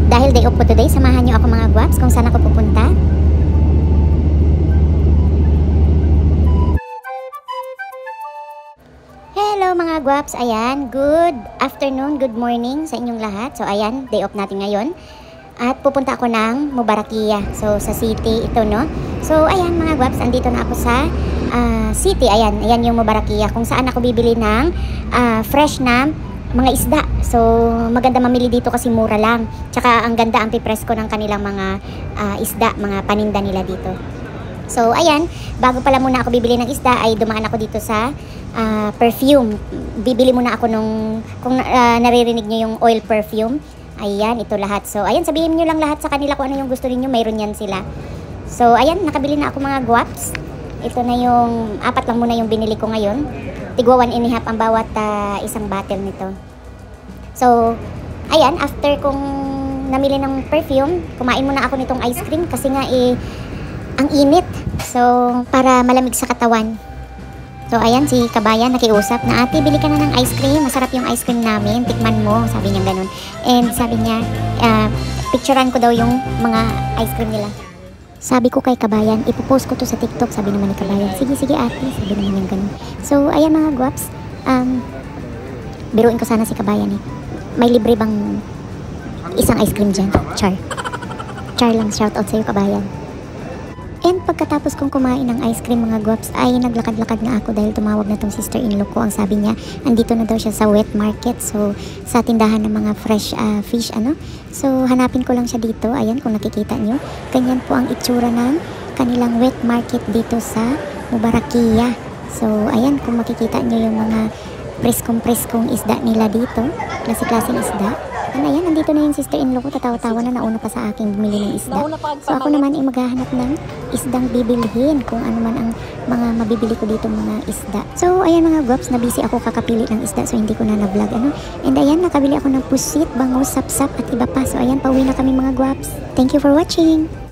dahil day off ko today, samahan nyo ako mga guwaps kung saan ako pupunta. Hello mga guwaps, ayan, good afternoon, good morning sa inyong lahat. So ayan, day off natin ngayon. At pupunta ako ng Mubarakia. So sa city ito, no? So ayan mga guwaps, andito na ako sa city. Ayan yung Mubarakia kung saan ako bibili ng fresh na mga isda. So maganda mamili dito kasi mura lang. Tsaka ang ganda ang pipresko ng kanilang mga isda, mga paninda nila dito. So ayan, bago pala muna ako bibili ng isda ay dumaan ako dito sa perfume. Bibili muna ako nung kung naririnig nyo yung oil perfume. Ayan, ito lahat. So ayan, sabihin nyo lang lahat sa kanila kung ano yung gusto niyo, mayroon yan sila. So ayan, nakabili na ako mga guwaps. Ito na yung, 4 lang muna yung binili ko ngayon. Tigwa 1.5 ang bawat isang bottle nito. So ayan, after kong namili ng perfume, kumain muna ako nitong ice cream kasi nga ang init. So para malamig sa katawan. So ayan, si Kabayan nakiusap na, ate, bili ka na ng ice cream, masarap yung ice cream namin, tikman mo, sabi niya ganun. And sabi niya, picturean ko daw yung mga ice cream nila. Sabi ko kay Kabayan, ipopost ko to sa TikTok, sabi naman ni Kabayan, sige ate, sabi naman niya ganun. So ayan mga guwaps, biruin ko sana si Kabayan eh. May libre bang isang ice cream dyan? Char lang, shout out sa'yo Kabayan. And pagkatapos kong kumain ng ice cream mga guwaps ay naglakad-lakad nga ako dahil tumawag na tong sister-in-law ko. Ang sabi niya, andito na daw siya sa wet market. So sa tindahan ng mga fresh fish ano. So hanapin ko lang siya dito. Ayan, kung nakikita nyo. Ganyan po ang itsura ng kanilang wet market dito sa Mubarakia. So ayan, kung makikita nyo yung mga preskong isda nila dito. Klase-klaseng isda. Ayan, nandito na yung sister-in-law ko, tatawa-tawa na, nauna pa sa akin bumili ng isda. So ako naman ay maghahanap ng isdang bibilhin, kung ano man ang mga mabibili ko dito mga isda. So ayan mga guwaps, nabisi ako kakapili ng isda, so hindi ko na na-vlog ano. And ayan, nakabili ako ng pusit, bangus, sapsap at iba pa. So ayan, pauwi na kami mga guwaps. Thank you for watching!